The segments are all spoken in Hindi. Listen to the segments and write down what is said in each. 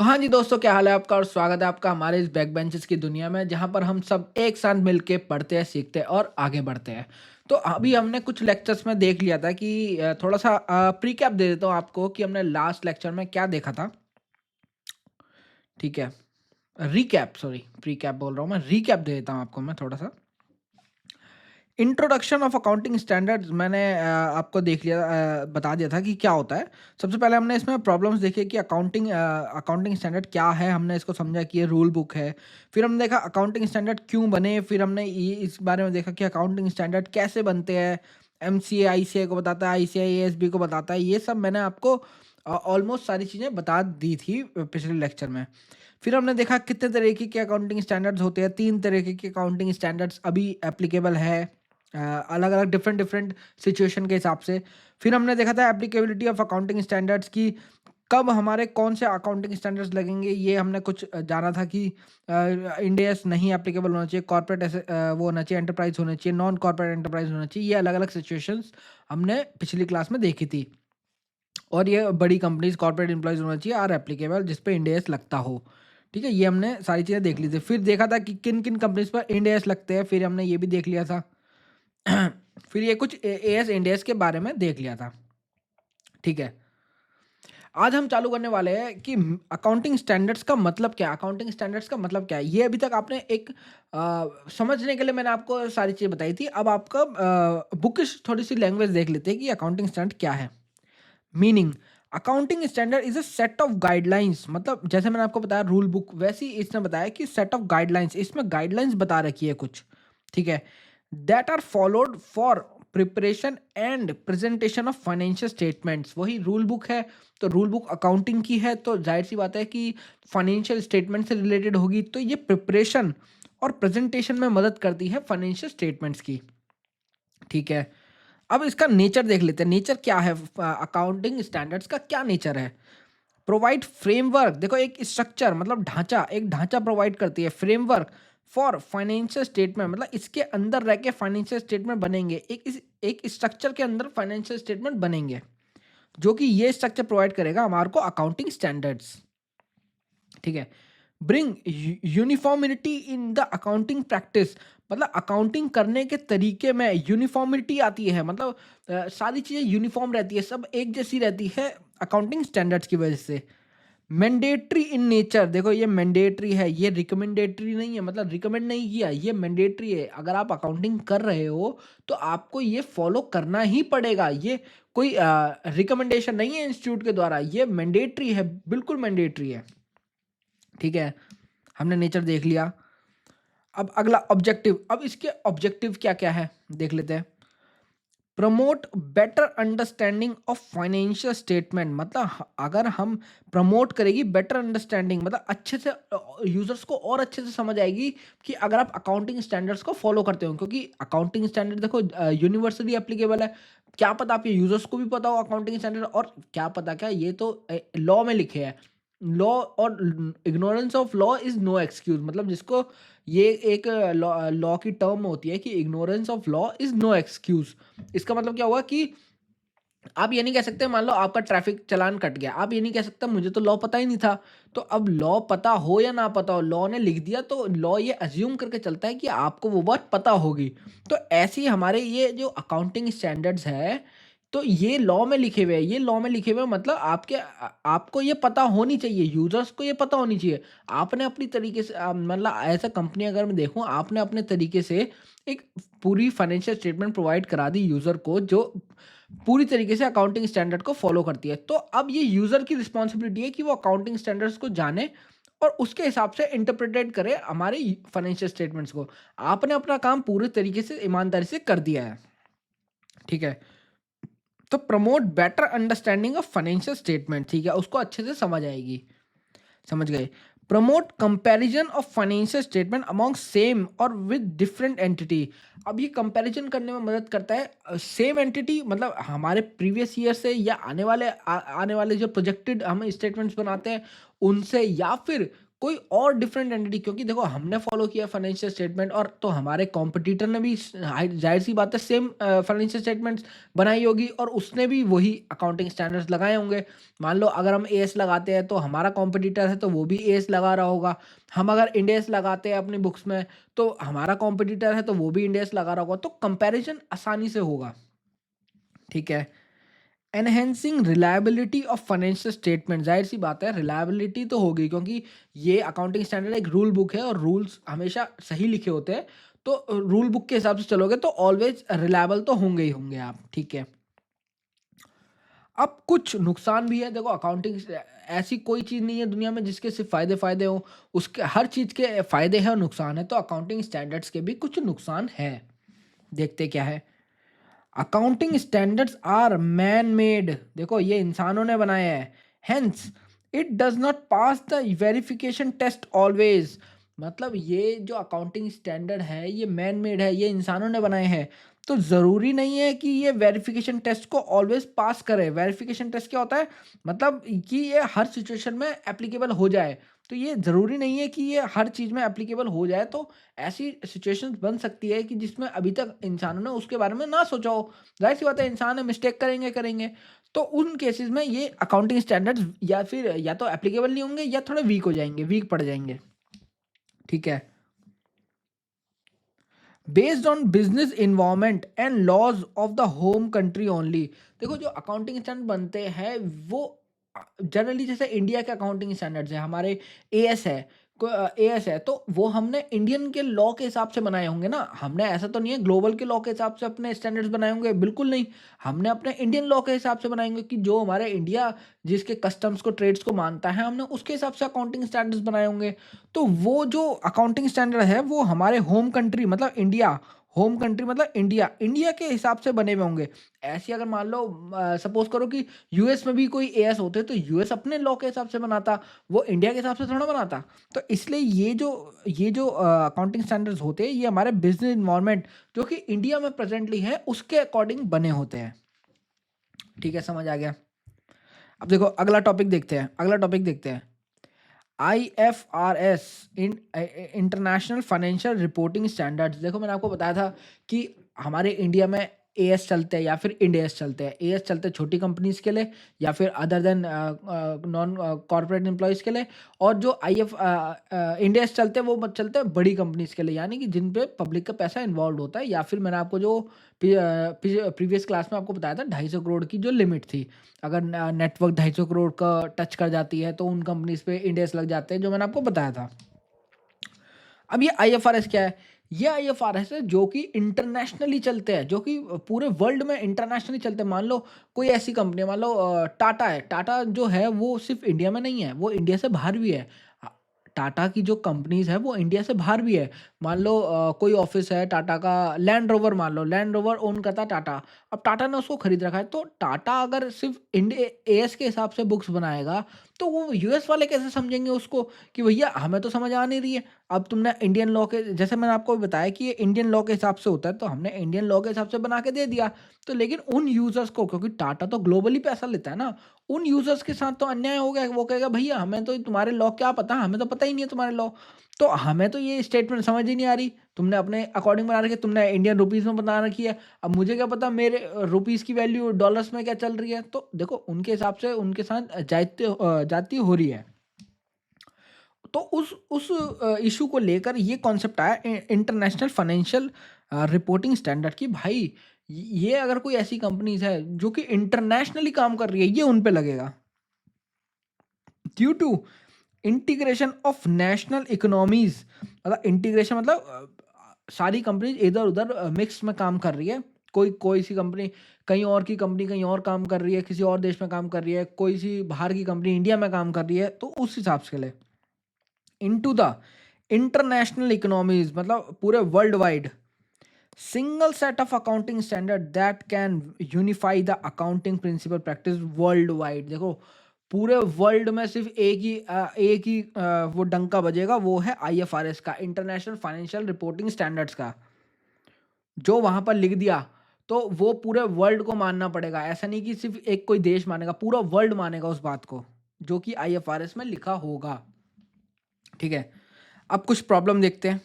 तो हाँ जी दोस्तों, क्या हाल है आपका और स्वागत है आपका हमारे इस बैक बेंचेस की दुनिया में जहाँ पर हम सब एक साथ मिलके पढ़ते हैं, सीखते हैं और आगे बढ़ते हैं। तो अभी हमने कुछ लेक्चर्स में देख लिया था कि थोड़ा सा प्रीकैप दे देता हूँ आपको कि हमने लास्ट लेक्चर में क्या देखा था। ठीक है, रिकैप, सॉरी प्रीकैप बोल रहा हूँ मैं, रिकैप दे देता हूँ आपको मैं थोड़ा सा। इंट्रोडक्शन ऑफ अकाउंटिंग स्टैंडर्ड्स मैंने आपको देख लिया, बता दिया था कि क्या होता है। सबसे पहले हमने इसमें प्रॉब्लम्स देखे कि अकाउंटिंग स्टैंडर्ड क्या है, हमने इसको समझा कि ये रूल बुक है। फिर हमने देखा अकाउंटिंग स्टैंडर्ड क्यों बने, फिर हमने ये इस बारे में देखा कि अकाउंटिंग स्टैंडर्ड कैसे बनते हैं। एमसीए आईसीए को बताता है, आईसीआई एएसबी को बताता है, ये सब मैंने आपको ऑलमोस्ट सारी चीज़ें बता दी थी पिछले लेक्चर में। फिर हमने देखा कितने तरीके के अकाउंटिंग स्टैंडर्ड्स होते हैं, 3 तरीके के अकाउंटिंग स्टैंडर्ड्स अभी एप्लीकेबल है, अलग-अलग डिफरेंट डिफरेंट सिचुएशन के हिसाब से। फिर हमने देखा था एप्लीकेबिलिटी ऑफ अकाउंटिंग स्टैंडर्ड्स की कब हमारे कौन से अकाउंटिंग स्टैंडर्ड्स लगेंगे, ये हमने कुछ जाना था कि इंड एस नहीं एप्लीकेबल होना चाहिए, कॉर्पोरेट ऐसे वो होना चाहिए, एंटरप्राइज़ होना चाहिए, नॉन कॉर्पोरेट एंटरप्राइज़ होना चाहिए। ये अलग-अलग सिचुएशंस हमने पिछली क्लास में देखी थी। और ये बड़ी कंपनीज़ कॉर्पोरेट एम्प्लॉइज़ होना चाहिए आर एप्लीकेबल जिस पे इंड एस लगता हो। ठीक है? ये हमने सारी चीज़ें देख ली थी। फिर देखा था कि किन-किन कंपनीज़ पर इंड एस लगते हैं, फिर हमने ये भी देख लिया था। फिर ये कुछ एएस इंड एस के बारे में देख लिया था। ठीक है? आज हम चालू करने वाले हैं कि अकाउंटिंग स्टैंडर्ड्स का मतलब क्या है? अकाउंटिंग स्टैंडर्ड्स का मतलब क्या है? ये अभी तक आपने एक समझने के लिए मैंने आपको सारी चीज़ें बताई थी। अब आपका बुकिश थोड़ी-सी लैंग्वेज देख लेते हैं कि अकाउंटिंग स्टैंडर्ड क्या है? Meaning accounting standard is a set of guidelines, मतलब जैसे मैंने आपको बताया रूल बुक, वैसे ही इसने बताया कि सेट ऑफ गाइडलाइंस, इसमें गाइडलाइंस बता रखी है कुछ। ठीक है? That are followed for preparation and presentation of financial statements. वही रूल बुक है, तो रूल बुक अकाउंटिंग की है, तो जाहिर सी बात है कि फाइनेंशियल स्टेटमेंट से रिलेटेड होगी, तो ये प्रिपरेशन और प्रेजेंटेशन में मदद करती है फाइनेंशियल स्टेटमेंट्स की। ठीक है? अब इसका नेचर देख लेते हैं, नेचर क्या है, अकाउंटिंग स्टैंडर्ड्स का क्या नेचर है। प्रोवाइड फ्रेमवर्क, देखो एक स्ट्रक्चर मतलब ढांचा, एक ढांचा प्रोवाइड करती है, फ्रेमवर्क फॉर फाइनेंशियल स्टेटमेंट, मतलब इसके अंदर रह के फाइनेंशियल स्टेटमेंट बनेंगे, एक स्ट्रक्चर के अंदर फाइनेंशियल स्टेटमेंट बनेंगे, जो कि ये स्ट्रक्चर प्रोवाइड करेगा हमारे को अकाउंटिंग स्टैंडर्ड्स। ठीक है? Bring uniformity in the accounting practice, मतलब अकाउंटिंग करने के तरीके में यूनिफॉर्मिटी आती है, मतलब सारी चीज़ें यूनिफॉर्म रहती है, सब एक जैसी रहती है अकाउंटिंग स्टैंडर्ड्स की वजह से। मैंडेटरी इन नेचर, देखो ये मैंडेटरी है, ये रिकमेंडेटरी नहीं है, मतलब रिकमेंड नहीं किया, ये मैंडेटरी है। अगर आप अकाउंटिंग कर रहे हो तो आपको ये फॉलो करना ही पड़ेगा, ये कोई रिकमेंडेशन नहीं है इंस्टीट्यूट के द्वारा, ये मैंडेटरी है, बिल्कुल मैंडेटरी है। ठीक है? हमने नेचर देख लिया। अब अगला ऑब्जेक्टिव, अब इसके ऑब्जेक्टिव क्या-क्या है देख लेते हैं। Promote better understanding of financial statement, मतलब अगर हम प्रमोट करेगी बेटर अंडरस्टैंडिंग, मतलब अच्छे से यूजर्स को और अच्छे से समझ आएगी कि अगर आप अकाउंटिंग स्टैंडर्ड्स को फॉलो करते हो, क्योंकि अकाउंटिंग स्टैंडर्ड देखो यूनिवर्सली एप्लीकेबल है। क्या पता आपके यूजर्स को भी पता हो अकाउंटिंग स्टैंडर्ड, और क्या पता क्या ये तो लॉ में लिखे हैं। लॉ और ignorance of law is no excuse, मतलब जिसको ये एक लॉ लॉ की टर्म होती है कि ignorance of law is no excuse. इसका मतलब क्या हुआ कि आप ये नहीं कह सकते, मान लो आपका ट्रैफिक चालान कट गया, आप ये नहीं कह सकते मुझे तो लॉ पता ही नहीं था। तो अब लॉ पता हो या ना पता हो, लॉ ने लिख दिया तो लॉ ये अज्यूम करके चलता है कि आपको वो बात पता होगी। तो ऐसे ही हमारे ये जो अकाउंटिंग स्टैंडर्ड्स है, तो ये लॉ में लिखे हुए हैं, ये लॉ में लिखे हुए हैं, मतलब आपको ये पता होनी चाहिए, यूजर्स को ये पता होनी चाहिए। आपने अपनी तरीके से मतलब एज अ कंपनी अगर मैं देखूं, आपने अपने तरीके से एक पूरी फाइनेंशियल स्टेटमेंट प्रोवाइड करा दी यूजर को, जो पूरी तरीके से अकाउंटिंग स्टैंडर्ड को फॉलो करती है। तो अब ये यूज़र की रिस्पॉन्सिबिलिटी है कि वो अकाउंटिंग स्टैंडर्ड्स को जाने और उसके हिसाब से इंटरप्रेटेड करे हमारे फाइनेंशियल स्टेटमेंट्स को। आपने अपना काम पूरे तरीके से ईमानदारी से कर दिया है। ठीक है? तो promote better understanding of financial statement, ठीक है? उसको अच्छे से समझ आएगी। समझ गए? Promote comparison of financial statement among same और विद डिफरेंट एंटिटी। अब ये कंपैरिजन करने में मदद करता है सेम एंटिटी, मतलब हमारे प्रीवियस ईयर से या आने वाले जो प्रोजेक्टेड हम स्टेटमेंट्स बनाते हैं उनसे, या फिर कोई और डिफरेंट एंटिटी, क्योंकि देखो हमने फॉलो किया फाइनेंशियल स्टेटमेंट और तो हमारे कॉम्पिटिटर ने भी जाहिर सी बात है सेम फाइनेंशियल स्टेटमेंट्स बनाई होगी और उसने भी वही अकाउंटिंग स्टैंडर्ड्स लगाए होंगे। मान लो अगर हम एएस लगाते हैं तो हमारा कॉम्पिटिटर है तो वो भी एएस लगा रहा होगा। हम अगर इंडेस लगाते हैं अपनी बुक्स में तो हमारा कॉम्पिटिटर है तो वो भी इंडेस लगा रहा होगा, तो कंपैरिजन आसानी से होगा। ठीक है। Enhancing reliability of financial statement, जाहिर सी बात है रिलायबिलिटी तो होगी क्योंकि ये अकाउंटिंग स्टैंडर्ड एक रूल बुक है और रूल्स हमेशा सही लिखे होते हैं, तो रूल बुक के हिसाब से चलोगे तो ऑलवेज रिलायबल तो होंगे ही होंगे आप। ठीक है। अब कुछ नुकसान भी है, देखो अकाउंटिंग ऐसी कोई चीज़ नहीं है दुनिया में जिसके सिर्फ फायदे फायदे हो, उसके हर चीज़ के फायदे हैं और नुकसान है, तो अकाउंटिंग स्टैंडर्ड्स के भी कुछ नुकसान है। देखते क्या है। Accounting standards are man made, देखो ये इंसानों ने बनाया है, hence it does not pass the verification test always. मतलब ये जो अकाउंटिंग स्टैंडर्ड है ये मैन मेड है, ये इंसानों ने बनाए हैं, तो ज़रूरी नहीं है कि ये वेरिफिकेशन टेस्ट को ऑलवेज पास करे। वेरिफिकेशन टेस्ट क्या होता है, मतलब कि ये हर सिचुएशन में एप्लीकेबल हो जाए, तो ये ज़रूरी नहीं है कि ये हर चीज़ में एप्लीकेबल हो जाए। तो ऐसी सिचुएशंस बन सकती है कि जिसमें अभी तक इंसानों ने उसके बारे में ना सोचा हो। ज़ाहिर सी बात है इंसान है, मिस्टेक करेंगे करेंगे। तो उन केसेस में ये अकाउंटिंग स्टैंडर्ड्स या फिर या तो एप्लीकेबल नहीं होंगे या थोड़े वीक हो जाएंगे, वीक पड़ जाएंगे। ठीक है। Based on business environment and laws of the home country only, देखो जो अकाउंटिंग स्टैंडर्ड बनते हैं वो जनरली जैसे इंडिया के अकाउंटिंग स्टैंडर्ड्स है, हमारे एएस है, एएस है, तो वो हमने इंडियन के लॉ के हिसाब से बनाए होंगे ना। हमने ऐसा तो नहीं है ग्लोबल के लॉ के हिसाब से अपने स्टैंडर्ड्स बनाए होंगे, बिल्कुल नहीं। हमने अपने इंडियन लॉ के हिसाब से बनाएंगे कि जो हमारे इंडिया जिसके कस्टम्स को ट्रेड्स को मानता है, हमने उसके हिसाब से अकाउंटिंग स्टैंडर्ड्स बनाए होंगे। तो वो जो अकाउंटिंग स्टैंडर्ड है वो हमारे होम कंट्री मतलब इंडिया, होम कंट्री मतलब इंडिया, इंडिया के हिसाब से बने हुए होंगे। ऐसे अगर मान लो सपोज करो कि यूएस में भी कोई एएस होते तो यूएस अपने लॉ के हिसाब से बनाता, वो इंडिया के हिसाब से थोड़ा बनाता। तो इसलिए ये जो अकाउंटिंग स्टैंडर्ड्स होते हैं ये हमारे बिजनेस इन्वायरमेंट जो कि इंडिया में प्रेजेंटली है उसके अकॉर्डिंग बने होते हैं। ठीक है, समझ आ गया। अब देखो अगला टॉपिक देखते हैं, अगला टॉपिक देखते हैं। IFRS international financial reporting standards, देखो मैंने आपको बताया था कि हमारे इंडिया में एएस चलते हैं या फिर इंडेस चलते हैं। एएस चलते हैं छोटी कंपनीज के लिए या फिर other than non corporate employees के लिए, और जो आईएफ इंडेस चलते हैं वो चलते हैं बड़ी कंपनीज के लिए, यानी कि जिन पे पब्लिक का पैसा इन्वॉल्व होता है, या फिर मैंने आपको जो प्रीवियस क्लास में आपको बताया था 250 करोड़ की जो लिमिट थी, अगर नेटवर्क 250 करोड़ का टच कर जाती है तो उन कंपनीज पे इंडेक्स लग जाते हैं, जो मैंने आपको बताया था। अब ये आईएफआरएस क्या है, ये आईएफआरएस है जो कि इंटरनेशनली चलते हैं, जो कि पूरे वर्ल्ड में इंटरनेशनली चलते हैं। मान लो कोई ऐसी कंपनी, मान लो टाटा है, टाटा जो है वो सिर्फ इंडिया में नहीं है, वो इंडिया से बाहर भी है। अ, टाटा की जो कंपनीज है वो इंडिया से बाहर भी है। मान लो कोई ऑफिस है टाटा का, लैंड रोवर, मान लो लैंड रोवर ओन करता है टाटा, अब टाटा ने उसको खरीद रखा है, तो टाटा अगर सिर्फ इंडिया एएस के हिसाब से बुक्स बनाएगा तो वो यूएस वाले कैसे समझेंगे उसको कि भैया हमें तो समझ आ नहीं रही है। अब तुमने इंडियन लॉ के, जैसे मैंने आपको बताया कि ये इंडियन लॉ के हिसाब से होता है, तो हमने इंडियन लॉ के हिसाब से बना के दे दिया। तो लेकिन उन यूजर्स को, क्योंकि टाटा तो ग्लोबली पैसा लेता है ना, उन यूजर्स के साथ तो अन्याय हो गया। वो कहेगा भैया हमें तो तुम्हारे लॉ क्या पता, हमें तो पता ही नहीं है तुम्हारे लॉ, तो हमें तो ये स्टेटमेंट समझ ही नहीं आ रही, तुमने अपने अकॉर्डिंग बना रखी है, तुमने इंडियन रुपीज में बना रखी है, अब मुझे क्या पता मेरे रुपीज की वैल्यू डॉलर्स में क्या चल रही है। तो देखो उनके हिसाब से उनके साथ जाती हो रही है। तो उस इशू को लेकर ये कॉन्सेप्ट आया इंटरनेशनल फाइनेंशियल रिपोर्टिंग स्टैंडर्ड की, भाई ये अगर कोई ऐसी कंपनीज है जो कि इंटरनेशनली काम कर रही है ये उन पे लगेगा, due to integration of national economies. मतलब इंटीग्रेशन मतलब सारी कंपनीज इधर उधर मिक्स में काम कर रही है, कोई कोई सी कंपनी कहीं और की कंपनी कहीं और काम कर रही है, किसी और देश में काम कर रही है, कोई सी बाहर की कंपनी इंडिया में काम कर रही है, तो उस हिसाब से ले इनटू द इंटरनेशनल इकोनॉमीज, मतलब पूरे world wide single set of accounting standard that can unify the accounting principle practice world wide. देखो पूरे वर्ल्ड में सिर्फ एक ही वो डंका बजेगा, वो है आईएफआरएस का, इंटरनेशनल फाइनेंशियल रिपोर्टिंग स्टैंडर्ड्स का। जो वहां पर लिख दिया तो वो पूरे वर्ल्ड को मानना पड़ेगा, ऐसा नहीं कि सिर्फ एक कोई देश मानेगा, पूरा वर्ल्ड मानेगा उस बात को जो कि आईएफआरएस में लिखा होगा। ठीक है। अब कुछ प्रॉब्लम देखते हैं।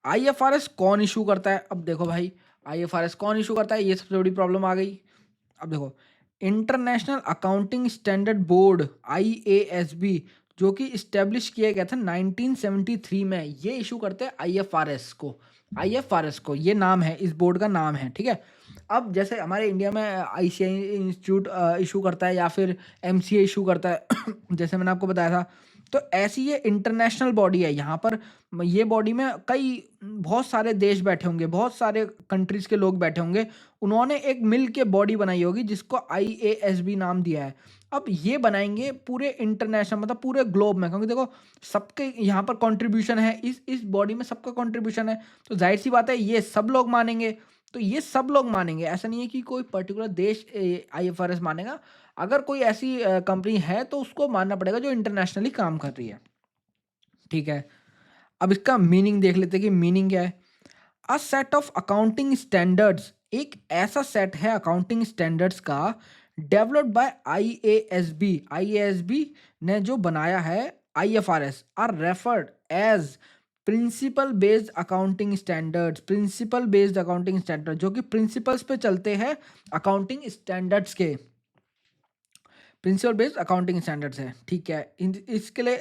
आईएफआरएस कौन इशू करता है? अब देखो भाई, आईएफआरएस कौन इशू करता है, ये सबसे बड़ी प्रॉब्लम आ गई। अब देखो, इंटरनेशनल अकाउंटिंग स्टैंडर्ड बोर्ड आईएएसबी, जो कि इस्टेब्लिश किया गया था 1973 में, ये इशू करते हैं आईएफआरएस को। आईएफआरएस को, ये नाम है, इस बोर्ड का नाम है, ठीक है। अब जैसे हमारे इंडिया में आईसीआई इंस्टीट्यूट इशू करता है, या फिर एमसीए इशू करता है जैसे मैंने आपको बताया था। तो ऐसी ये इंटरनेशनल बॉडी है। यहाँ पर ये बॉडी में कई बहुत सारे देश बैठे होंगे, बहुत सारे कंट्रीज के लोग बैठे होंगे। उन्होंने एक मिल के बॉडी बनाई होगी जिसको आईएएसबी नाम दिया है। अब ये बनाएंगे पूरे इंटरनेशनल, मतलब पूरे ग्लोब में, क्योंकि देखो सबके यहाँ पर कंट्रीब्यूशन है, इस बॉडी में सबका कंट्रीब्यूशन है। तो जाहिर सी बात है ये सब लोग मानेंगे। तो ये सब लोग मानेंगे, ऐसा नहीं है कि कोई पर्टिकुलर देश आईएफआरएस मानेगा। अगर कोई ऐसी कंपनी है तो उसको मानना पड़ेगा जो इंटरनेशनली काम कर रही है, ठीक है। अब इसका मीनिंग देख लेते हैं कि मीनिंग क्या है। A set of accounting standards, एक ऐसा सेट है अकाउंटिंग स्टैंडर्ड्स का, डेवलप्ड बाय आईएएसबी, आईएएसबी ने जो बनाया है IFRS, are referred as principle based accounting standards. Principle based accounting standard, जो कि प्रिंसिपल्स पे चलते हैं अकाउंटिंग स्टैंडर्ड्स के। प्रिंसिपल बेस्ड अकाउंटिंग स्टैंडर्ड्स है, ठीक है। इसके लिए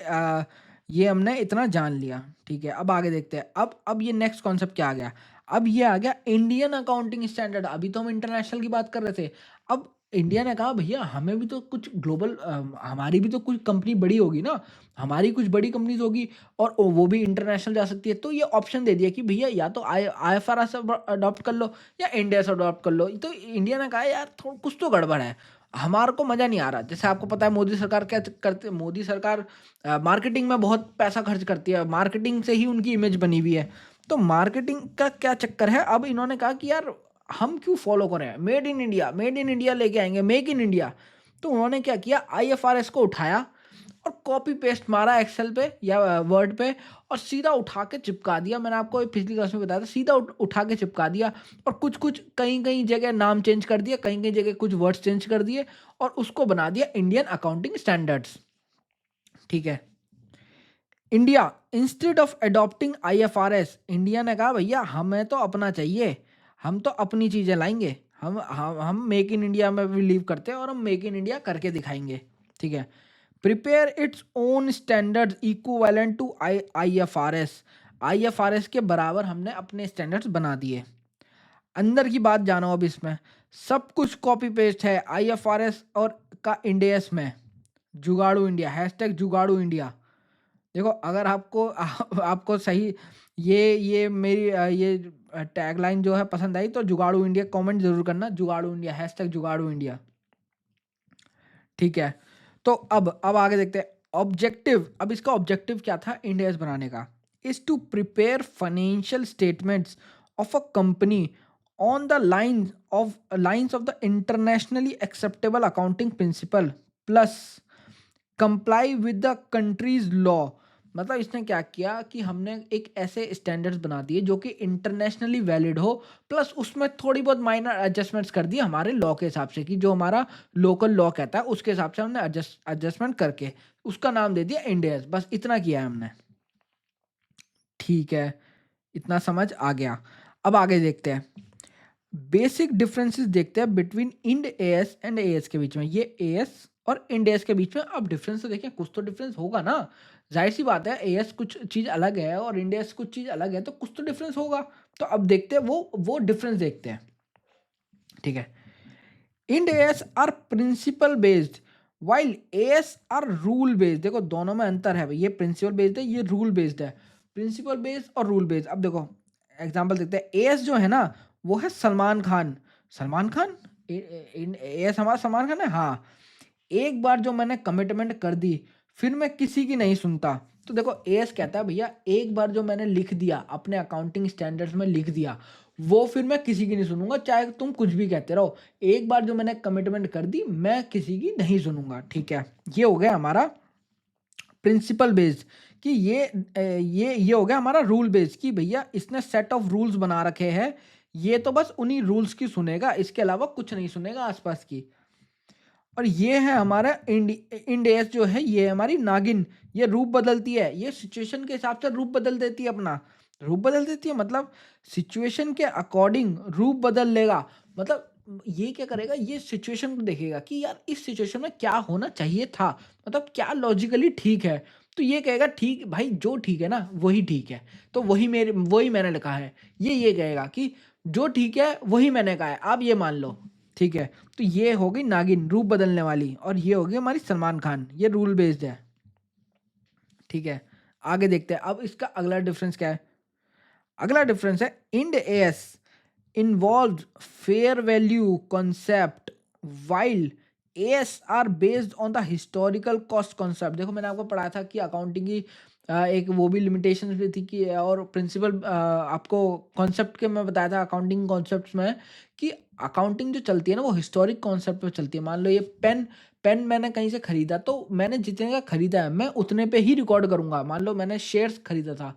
ये हमने इतना जान लिया, ठीक है। अब आगे देखते हैं। अब ये नेक्स्ट कॉन्सेप्ट क्या आ गया? अब ये आ गया इंडियन अकाउंटिंग स्टैंडर्ड। अभी तो हम इंटरनेशनल की बात कर रहे थे। अब इंडिया ने कहा भैया हमें भी तो कुछ ग्लोबल, हमारी भी तो कुछ कंपनी बड़ी होगी ना, हमारी कुछ बड़ी कंपनीज होगी और वो भी इंटरनेशनल जा सकती है। तो ये ऑप्शन दे दिया कि भैया या तो आईएफआरएस अडॉप्ट कर लो या इंडिया से अडॉप्ट कर लो। तो इंडिया ने कहा यार थोड़ा कुछ तो गड़बड़ है, हमारे को मज़ा नहीं आ रहा। जैसे आपको पता है मोदी सरकार क्या करते, मोदी सरकार मार्केटिंग में बहुत पैसा खर्च करती है, मार्केटिंग से ही उनकी इमेज बनी हुई है। तो मार्केटिंग का क्या चक्कर है, अब इन्होंने कहा कि यार हम क्यों फॉलो करें, made in India, made in India लेके आएंगे, मेक इन इंडिया। तो उन्होंने क्या किया, आईएफआरएस को उठाया और कॉपी पेस्ट मारा एक्सेल पे या वर्ड पे, और सीधा उठा के चिपका दिया। मैंने आपको पिछली क्लास में बताया था, सीधा उठा के चिपका दिया। और कुछ कुछ कहीं कहीं जगह नाम चेंज कर दिया, कहीं कहीं जगह कुछ वर्ड्स चेंज कर दिए, और उसको बना दिया इंडियन अकाउंटिंग स्टैंडर्ड्स, ठीक है। India instead of adopting IFRS, India ने कहा भैया हमें तो अपना चाहिए, हम तो अपनी चीज़ें लाएंगे, हम मेक इन इंडिया में बिलीव करते हैं और हम मेक इन इंडिया करके दिखाएंगे, ठीक है। Prepare its own standards equivalent to IFRS, IFRS के बराबर हमने अपने स्टैंडर्ड्स बना दिए। अंदर की बात जानो अब इसमें, सब कुछ कॉपी पेस्ट है आईएफआरएस और का इंडेस में। जुगाड़ू इंडिया, हैशटैग जुगाड़ू इंडिया। देखो अगर आपको आपको सही ये मेरी ये टैगलाइन जो है पसंद आई तो जुगाड़ू इंडिया कमेंट जरूर करना, जुगाड़ू इंडिया, हैशटैग जुगाड़ू इंडिया, ठीक है। तो अब आगे देखते हैं ऑब्जेक्टिव। अब इसका ऑब्जेक्टिव क्या था इंडेस बनाने का, is to prepare financial statements of a company on the lines of the internationally acceptable accounting principle plus comply with the country's law. मतलब इसने क्या किया कि हमने एक ऐसे स्टैंडर्ड्स बना दिए जो कि इंटरनेशनली वैलिड हो, प्लस उसमें थोड़ी बहुत माइनर एडजस्टमेंट्स कर दिए हमारे लॉ के हिसाब से, कि जो हमारा लोकल लॉ कहता है उसके हिसाब से हमने एडजस्टमेंट करके उसका नाम दे दिया इंडियस। बस इतना किया है हमने, ठीक है। इतना समझ आ गया। अब आगे देखते हैं, बेसिक डिफरेंसेस देखते हैं between Ind AS and as के बीच में। ये एएस और इंड एएस के बीच में अब डिफरेंस तो देखें, कुछ तो डिफरेंस होगा ना, जाहिर सी बात है। एएस कुछ चीज़ अलग है और इंड एएस कुछ चीज़ अलग है, तो कुछ तो डिफरेंस होगा। तो अब देखते हैं वो डिफरेंस देखते हैं, ठीक है। Ind AS are principle based while AS are rule based. देखो दोनों में अंतर है भाई, ये प्रिंसिपल बेस्ड है, ये रूल बेस्ड है। प्रिंसिपल बेस्ड और रूल बेस्ड। अब देखो एग्जांपल देखते हैं। एएस जो है ना वो है सलमान खान, सलमान खान, एएस हमारा सलमान खान है, हाँ। एक बार जो मैंने कमिटमेंट कर दी फिर मैं किसी की नहीं सुनता। तो देखो एएस कहता है भैया एक बार जो मैंने लिख दिया अपने अकाउंटिंग स्टैंडर्ड्स में लिख दिया, वो फिर मैं किसी की नहीं सुनूंगा, चाहे तुम कुछ भी कहते रहो। एक बार जो मैंने कमिटमेंट कर दी मैं किसी की नहीं सुनूंगा, ठीक है। ये हो गया हमारा प्रिंसिपल बेस्ड, कि ये हो गया हमारा रूल बेस्ड, कि भैया इसने सेट ऑफ रूल्स बना रखे हैं, ये तो बस उन्हीं रूल्स की सुनेगा, इसके अलावा कुछ नहीं सुनेगा आसपास की। और ये है हमारा इंड एस जो है, ये हमारी नागिन। ये रूप बदलती है, ये सिचुएशन के हिसाब से रूप बदल देती है अपना। रूप बदल देती है मतलब सिचुएशन के अकॉर्डिंग रूप बदल लेगा। मतलब ये क्या करेगा, ये सिचुएशन को देखेगा कि यार इस सिचुएशन में क्या होना चाहिए था, मतलब क्या लॉजिकली ठीक है। तो ये कहेगा ठीक भाई, जो ठीक है ना वही ठीक है। तो वही मैंने लिखा है। ये कहेगा कि जो ठीक है वही मैंने कहा है, आप ये मान लो। ठीक है, तो ये हो गई नागिन, रूप बदलने वाली, और ये हो गई हमारी सलमान खान, ये रूल बेस्ड है। ठीक है, आगे देखते हैं अब इसका अगला डिफरेंस क्या है। अगला डिफरेंस है end S involved fair value concept while AS are based on the historical cost concept। देखो मैंने आपको पढ़ाया था कि अकाउंटिंग की एक वो भी लिमिटेशंस भी थी कि, और प्रिंसिपल आपको कॉन्सेप्ट के मैं बताया था अकाउंटिंग कॉन्सेप्ट्स में कि अकाउंटिंग जो चलती है ना वो हिस्टोरिक कॉन्सेप्ट पे चलती है। मान लो ये पेन पेन मैंने कहीं से खरीदा, तो मैंने जितने का खरीदा है मैं उतने पे ही रिकॉर्ड करूंगा। मान लो मैंने शेयर्स खरीदा था,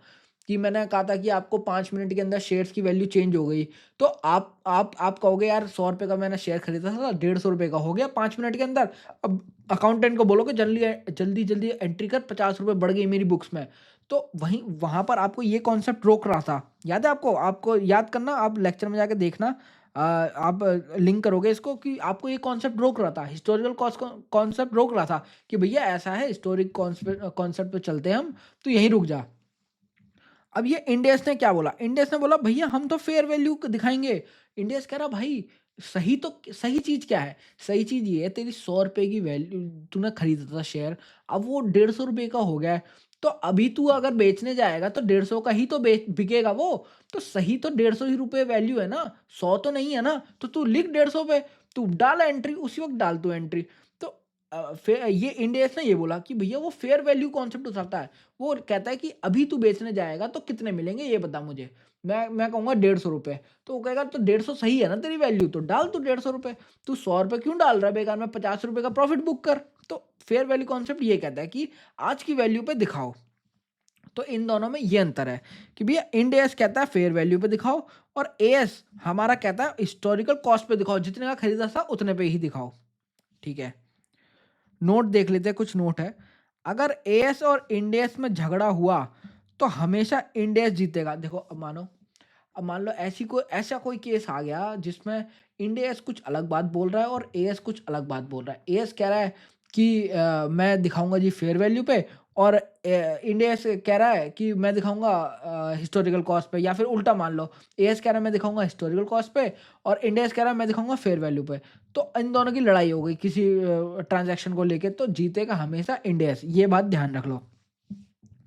कि मैंने कहा था कि आपको 5 मिनट के अंदर शेयर्स की वैल्यू चेंज हो गई, तो आप कहोगे यार 100 रुपये का मैंने शेयर खरीदा था, 150 रुपये का हो गया 5 मिनट के अंदर। अब अकाउंटेंट को बोलोगे जल्दी जल्दी जल्दी एंट्री कर, 50 रुपये बढ़ गई मेरी बुक्स में। तो वहाँ पर आपको ये कॉन्सेप्ट रोक रहा था। याद है आपको? आपको याद करना, आप लेक्चर में जाके देखना। आप लिंक करोगे इसको कि आपको ये कॉन्सेप्ट रोक रहा था, हिस्टोरिकल कॉन्सेप्ट रोक रहा था कि भैया ऐसा है, हिस्टोरिक कॉन्सेप्ट पे चलते हैं हम, तो यहीं रुक जा। अब ये इंडेस ने क्या बोला, इंडेस ने बोला भैया हम तो फेयर वैल्यू दिखाएंगे। इंडेस कह रहा भाई सही चीज क्या है, सही चीज ये है तेरी 100 रुपए की वैल्यू, तूने खरीदा था शेयर, अब वो 150 रुपए का हो गया है। तो अभी तू अगर बेचने जाएगा तो 150 का ही तो बिकेगा वो। तो सही तो 150 ही रुपए वैल्यू है ना, 100 तो नहीं है ना। तो तू लिख 150 पे, तू डाल एंट्री, उसी वक्त डाल तू एंट्री। तो फिर ये इंडेस ने ये बोला कि भैया वो फेयर वैल्यू कॉन्सेप्ट उठाता है। वो कहता है कि अभी तू बेचने जाएगा तो कितने मिलेंगे ये बता मुझे। मैं कहूँगा 150 रुपये। तो वो कहेगा तो 150 सही है ना तेरी वैल्यू, तो डाल तू 150 रुपये। तू 100 रुपये क्यों डाल रहा है बेकार में, 50 रुपये का प्रॉफिट बुक कर। तो फेयर वैल्यू कॉन्सेप्ट ये कहता है कि आज की वैल्यू पे दिखाओ। तो इन दोनों में ये अंतर है कि भैया इंड एस कहता है फेयर वैल्यू पे दिखाओ, और एएस हमारा कहता है हिस्टोरिकल कॉस्ट पे दिखाओ, जितने का खरीदा था उतने पे ही दिखाओ। ठीक है, नोट देख लेते हैं, कुछ नोट है। अगर एएस और इंडेस में झगड़ा हुआ तो हमेशा इंडेस जीतेगा। देखो अब मान लो ऐसा कोई केस आ गया जिसमें इंडेस कुछ अलग बात बोल रहा है और एएस कुछ अलग बात बोल रहा है। एएस कह रहा है कि मैं दिखाऊंगा जी फेयर वैल्यू पे, और इंडेस कह रहा है कि मैं दिखाऊंगा हिस्टोरिकल कॉस्ट पे, या फिर उल्टा मान लो एएस कह रहा है मैं दिखाऊंगा हिस्टोरिकल कॉस्ट पे, और इंडेस कह रहा है मैं दिखाऊंगा फेयर वैल्यू पे। तो इन दोनों की लड़ाई हो गई किसी ट्रांजैक्शन को लेके, तो जीतेगा हमेशा इंडेस, ये बात ध्यान रख लो।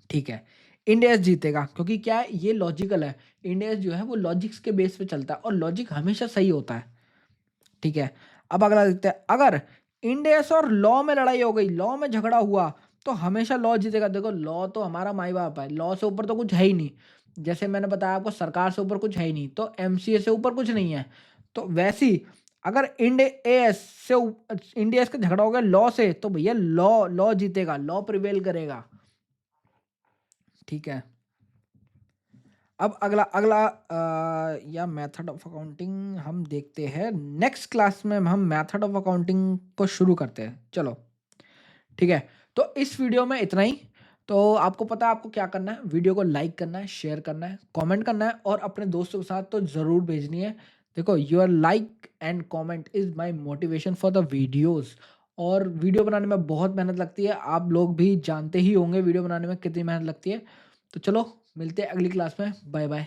ठीक है, इंडेस जीतेगा क्योंकि क्या है, ये लॉजिकल है। इंडेस जो है वो लॉजिक्स के बेस पे चलता है और लॉजिक हमेशा सही होता है। ठीक है, अब अगला देखते हैं। अगर इंडेस और लॉ में लड़ाई हो गई, लॉ में झगड़ा हुआ, तो हमेशा लॉ जीतेगा। देखो लॉ तो हमारा माई बाप है, लॉ से ऊपर तो कुछ है ही नहीं। जैसे मैंने बताया आपको सरकार से ऊपर कुछ है ही नहीं, तो एमसीए से ऊपर कुछ नहीं है। तो वैसी अगर इंडिया का झगड़ा हो गया लॉ से, तो भैया लॉ लॉ जीतेगा, लॉ प्रिवेल करेगा। ठीक है, अब अगला अगला या मेथड ऑफ अकाउंटिंग हम देखते हैं नेक्स्ट क्लास में। हम मेथड ऑफ अकाउंटिंग को शुरू करते हैं, चलो। ठीक है, तो इस वीडियो में इतना ही। तो आपको पता है आपको क्या करना है, वीडियो को लाइक करना है, शेयर करना है, कमेंट करना है, और अपने दोस्तों के साथ तो ज़रूर भेजनी है। देखो your like and comment is my motivation for the videos. और वीडियो बनाने में बहुत मेहनत लगती है, आप लोग भी जानते ही होंगे वीडियो बनाने में कितनी मेहनत लगती है। तो चलो मिलते हैं अगली क्लास में, बाय बाय।